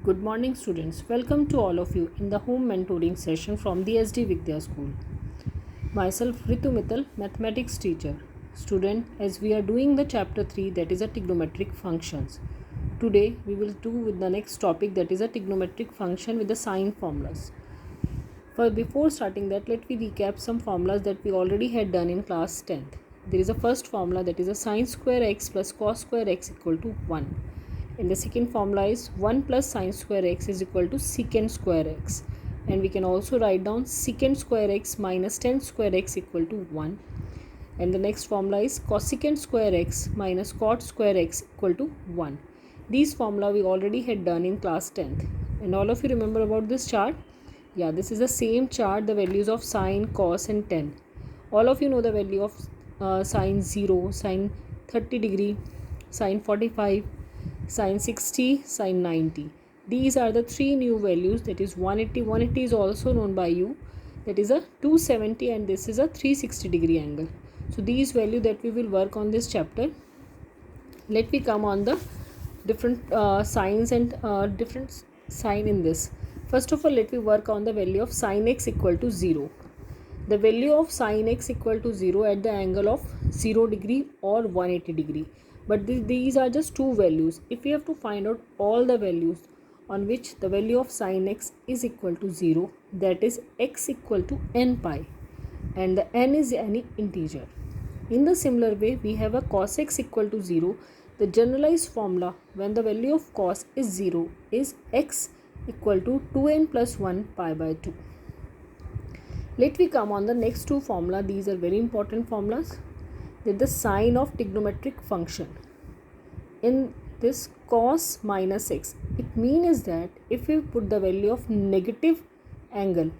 Good morning, students. Welcome to all of you in the home mentoring session from the SD Vidya School. Myself, Ritu Mittal, mathematics teacher. Student, as we are doing the chapter 3, that is a trigonometric functions. Today, we will do with the next topic, that is a trigonometric function with the sine formulas. Before starting that, let me recap some formulas that we already had done in class 10th. There is a first formula, that is a sine square x plus cos square x equal to 1. And the second formula is 1 plus sine square x is equal to secant square x. And we can also write down secant square x minus tan square x equal to 1. And the next formula is cosecant square x minus cot square x equal to 1. These formula we already had done in class 10th. And all of you remember about this chart? Yeah, this is the same chart, the values of sine, cos and tan. All of you know the value of sine 0, sine 30 degree, sine 45, sine 60, sine 90. These are the three new values, that is 180. 180 is also known by you, that is a 270, and this is a 360 degree angle. So these value that we will work on this chapter. Let me come on the different signs and different sign in this. First of all, let me work on the value of sine x equal to 0. The value of sine x equal to 0 at the angle of 0 degree or 180 degree. But these are just two values. If we have to find out all the values on which the value of sine x is equal to 0, that is x equal to n pi, and the n is any integer. In the similar way, we have a cos x equal to 0. The generalized formula when the value of cos is 0 is x equal to 2n plus 1 pi by 2. Let me come on the next two formula. These are very important formulas. That the sign of trigonometric function. In this cos minus x, it means that if we put the value of negative angle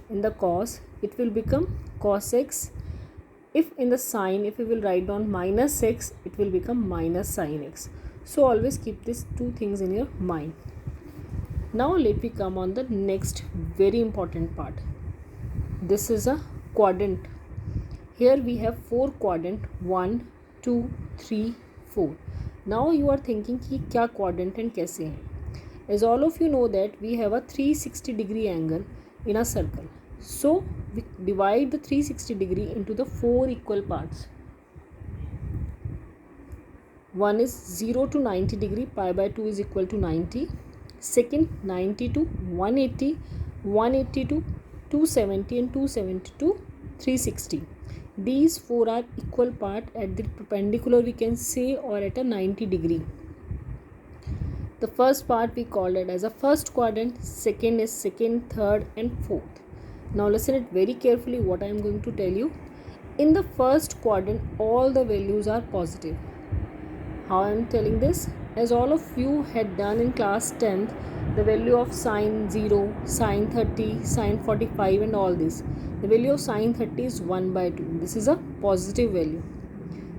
in the cos, it will become cos x. If in the sine, if we will write down minus x, it will become minus sine x. So always keep these two things in your mind. Now let me come on the next very important part. This is a quadrant. Here we have four quadrant, 1, 2, 3, 4. Now you are thinking कि क्या quadrant and कैसे है. As all of you know that we have a 360 degree angle in a circle. So we divide the 360 degree into the four equal parts. One is 0 to 90 degree, pi by 2 is equal to 90. Second, 90 to 180, 180 to 270, and 270 to 360. These four are equal part at the perpendicular, we can say, or at a 90 degree. The first part we called it as a first quadrant, second is second, third and fourth. Now listen it very carefully what I am going to tell you. In the first quadrant, all the values are positive. How I am telling this? As all of you had done in class 10th, the value of sine 0, sine 30, sine 45 and all this. The value of sine 30 is 1 by 2. This is a positive value.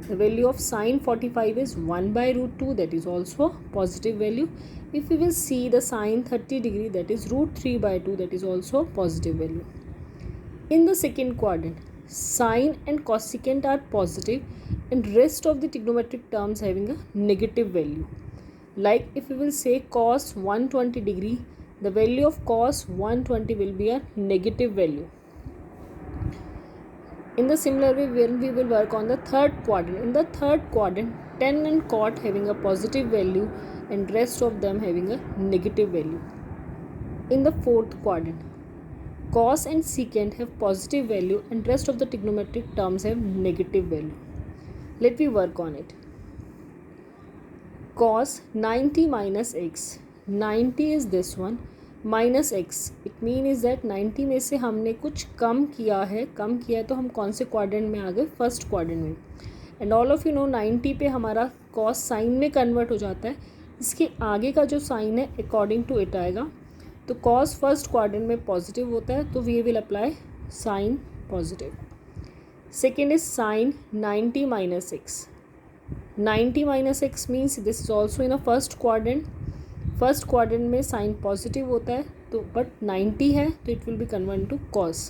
The value of sine 45 is 1 by root 2. That is also a positive value. If we will see the sine 30 degree, that is root 3 by 2. That is also a positive value. In the second quadrant, sine and cosecant are positive and rest of the trigonometric terms having a negative value. Like if we will say cos 120 degree, the value of cos 120 will be a negative value. In the similar way, when we will work on the third quadrant, in the third quadrant, tan and cot having a positive value and rest of them having a negative value. In the fourth quadrant, cos and secant have positive value and rest of the trigonometric terms have negative value. Let me work on it. Cos 90 minus x. 90 is this one. Minus x, it mean is that 90 में से हमने कुछ कम किया है तो हम कौन से क्वाड्रेंट में आ गए? फर्स्ट क्वाड्रेंट में. And all of you know 90 पे हमारा कॉस साइन में कन्वर्ट हो जाता है. इसके आगे का जो साइन है अकॉर्डिंग टू इट आएगा. तो कॉस फर्स्ट क्वाड्रेंट में पॉजिटिव होता है, तो we will apply sine positive. Second is sine 90 minus x. 90 minus x means this is also in a first quadrant. First quadrant में साइन पॉजिटिव होता है, तो बट 90 है तो it will be convert to cos.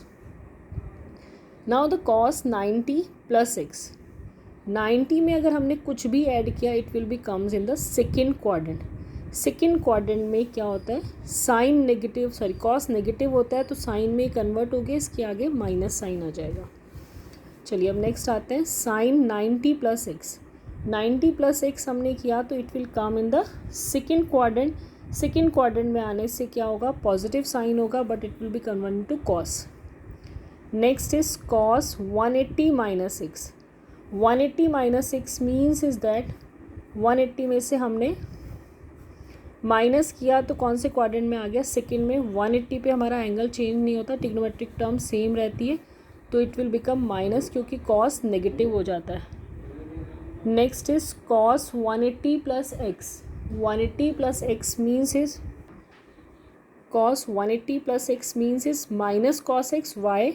Now the cos 90 plus x. 90 में अगर हमने कुछ भी ऐड किया, it will be comes in the second quadrant. Second quadrant में क्या होता है, sine negative, sorry cos negative होता है, तो साइन में कन्वर्ट हो गया, इसके आगे माइनस साइन आ जाएगा। चलिए अब नेक्स्ट आते हैं, sine 90 plus x. 90 plus x हमने किया तो it will come in the second quadrant. Second quadrant में आने से क्या होगा, पॉजिटिव साइन होगा, but it will be converted to cos. Next is cos 180 minus x. 180 minus x means is that 180 में से हमने माइनस किया तो कौन से क्वाड्रेंट में आ गया, सेकेंड में। 180 पे हमारा एंगल चेंज नहीं होता, ट्रिग्नोमेट्रिक टर्म सेम रहती है, तो इट विल बिकम माइनस, क्योंकि कॉस नेगेटिव हो जाता है। Next is cos 180 plus x. 180 plus x means is cos 180 plus x means is minus cos x why.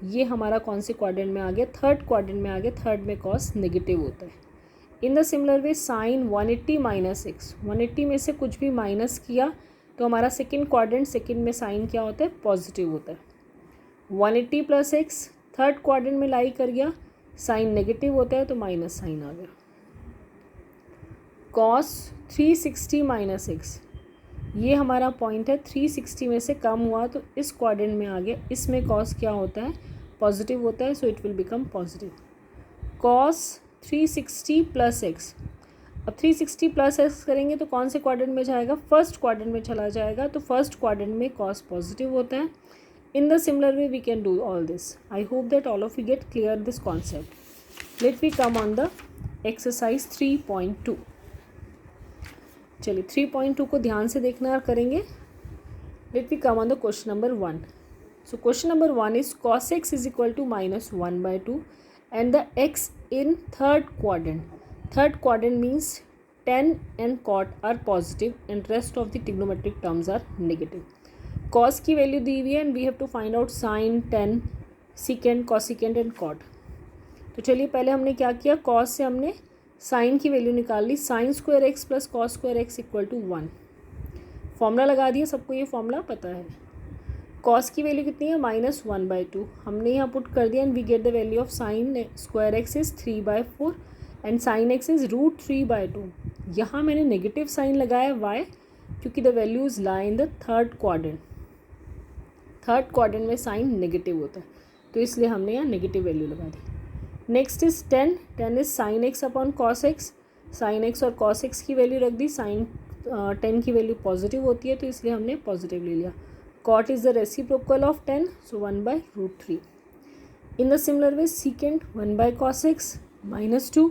ये हमारा कौन से क्वाड्रेंट में आ गया, थर्ड क्वाड्रेंट में आ गया। थर्ड में कॉस नेगेटिव होता है। In the similar way sine 180 minus x. 180 में से कुछ भी माइनस किया तो हमारा सेकेंड क्वाड्रेंट, सेकेंड में साइन क्या होता है, पॉजिटिव होता है। 180 प्लस एक्स थर्ड क्वाड्रेंट में लाई कर गया, साइन नेगेटिव होता है, तो माइनस साइन आ गया। कॉस 360 माइनस एक्स, ये हमारा पॉइंट है, 360 में से कम हुआ तो इस क्वाड्रेंट में आ गया, इसमें कॉस क्या होता है, पॉजिटिव होता है, so it will become positive. Cos 360 plus x. अब 360 प्लस एक्स करेंगे तो कौन से क्वाड्रेंट में जाएगा, फर्स्ट क्वाड्रेंट में चला जाएगा, तो फर्स्ट क्वाड्रेंट में कॉस पॉजिटिव होता है। In the similar way we can do all this. I hope that all of you get clear this concept. Let we come on the exercise 3.2। चलिए 3.2 को ध्यान से देखना और करेंगे। Let we come on the question number 1। So question number 1 is cos x is equal to -1/2 and the x in third quadrant. Third quadrant means tan and cot are positive and rest of the trigonometric terms are negative. Cos की value दी हुई है and we have to find out sin, tan, secant, cosecant and cot. तो चलिए पहले हमने क्या किया, cos से हमने sin की वैल्यू निकाल ली, sin square x plus cos square x equal to 1। Formula लगा दिया, सबको ये फॉर्मूला पता है। कॉस की वैल्यू कितनी है, -1/2, हमने यहाँ पुट कर दिया, and we get the value of sine square x is 3/4 and sine x is √3/2। यहाँ मैंने नेगेटिव साइन लगाया, वाई, क्योंकि the value is lie in the third quadrant. Third quadrant में साइन नेगेटिव होता है, तो इसलिए हमने यहाँ नेगेटिव वैल्यू लगा दी। Next is 10। 10 is sine x upon cos x. Sine x और कॉस एक्स की वैल्यू रख दी, साइन 10 की वैल्यू पॉजिटिव होती है, तो इसलिए हमने पॉजिटिव ले लिया। Cot is the reciprocal of 10, so 1/√3. In the similar way, secant 1/cos x -2,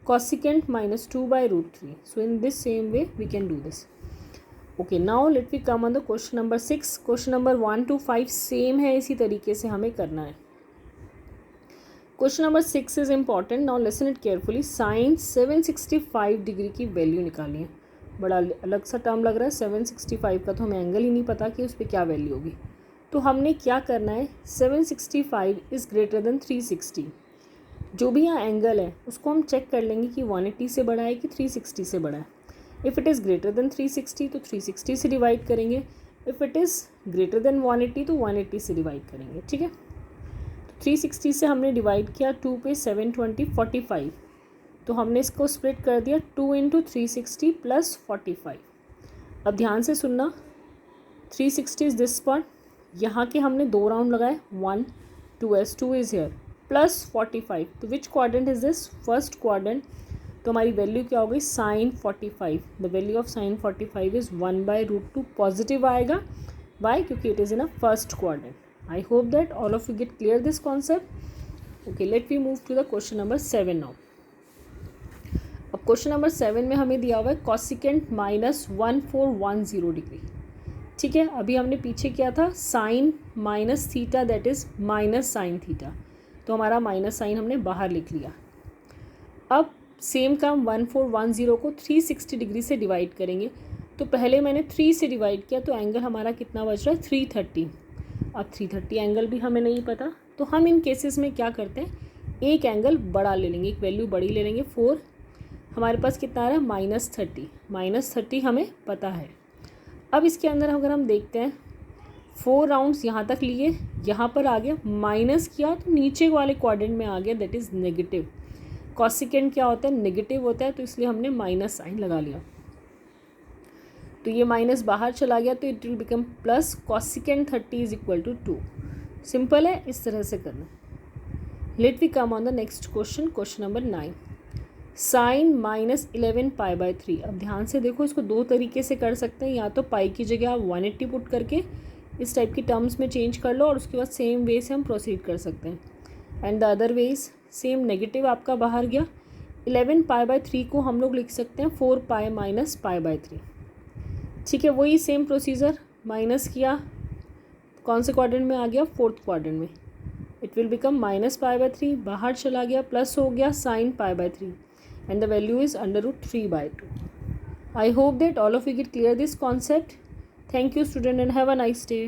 cosecant -2/√3. So in this same way, we can do this. Okay, now let me come on the question number 6. Question number 1 to 5 same है, इसी तरीके से हमें करना है। Question number 6 is important. Now listen it carefully. Sin 765 degree की value निकालिए। बड़ा अलग सा टर्म लग रहा है, 765 का तो हमें एंगल ही नहीं पता कि उस पर क्या वैल्यू होगी। तो हमने क्या करना है, 765 इज़ ग्रेटर देन 360। जो भी यहाँ एंगल है उसको हम चेक कर लेंगे कि 180 से बड़ा है कि 360 से बड़ा है। If it is greater than 360 तो 360 से डिवाइड करेंगे, if it is greater than 180 तो 180 से डिवाइड करेंगे, ठीक है। तो 360 से हमने डिवाइड किया 2 पे 720 45, तो हमने इसको स्प्लिट कर दिया 2 × 360 + 45। अब ध्यान से सुनना, 360 इज़ दिस पार्ट, यहाँ के हमने 2 राउंड लगाए, 1 2 as 2 इज़ हेयर प्लस 45, तो which quadrant is this, first quadrant. तो हमारी वैल्यू क्या हो गई, sine 45। The value of sine 45 is 1/√2, positive आएगा। वाई, क्योंकि it is in a first quadrant. I hope that all of you get clear this concept. Okay, let we move to the question number 7 now. अब question number 7 में हमें दिया हुआ है cosecant -1410 degree, ठीक है। अभी हमने पीछे किया था sine minus theta, that is minus sine theta, तो हमारा माइनस साइन हमने बाहर लिख लिया। अब सेम काम 1410 को 360 डिग्री से डिवाइड करेंगे, तो पहले मैंने 3 से डिवाइड किया, तो एंगल हमारा कितना बच रहा है, 330। अब 330 एंगल भी हमें नहीं पता, तो हम इन केसेस में क्या करते हैं, एक एंगल बड़ा ले लेंगे, एक वैल्यू बड़ी ले लेंगे। 4 हमारे पास कितना आ रहा है, -30 -30 हमें पता है। अब इसके अंदर अगर हम देखते हैं, 4 राउंड्स यहाँ तक लिए, यहाँ पर आ गया, माइनस किया तो नीचे वाले क्वाड्रेंट में आ गया, दैट इज़ नेगेटिव। कॉसिकेंट क्या होता है, नेगेटिव होता है, तो इसलिए हमने माइनस साइन लगा लिया। तो ये माइनस बाहर चला गया तो it will become plus cosecant 30 is equal to 2। Simple है, इस तरह से करना। Let we come on the next question, question number 9। Sine minus 11 pi by 3। अब ध्यान से देखो, इसको दो तरीके से कर सकते हैं, या तो पाई की जगह आप 180 पुट करके इस टाइप की टर्म्स में चेंज कर लो और उसके बाद सेम वे से हम प्रोसीड कर सकते हैं। And the other way is same, negative आपका बाहर गया, 11 पाई बाई 3 को हम लोग लिख सकते हैं 4 पाई माइनस पाई बाई 3। ठीक है, वही सेम प्रोसीजर, माइनस किया, कौन से क्वाड्रेंट में आ गया, फोर्थ क्वाड्रेंट में। It will become minus pi by 3, बाहर चला गया, प्लस हो गया sine pi by 3 and the value is under root 3 by 2. I hope that all of you get clear this concept. Thank you student and have a nice day.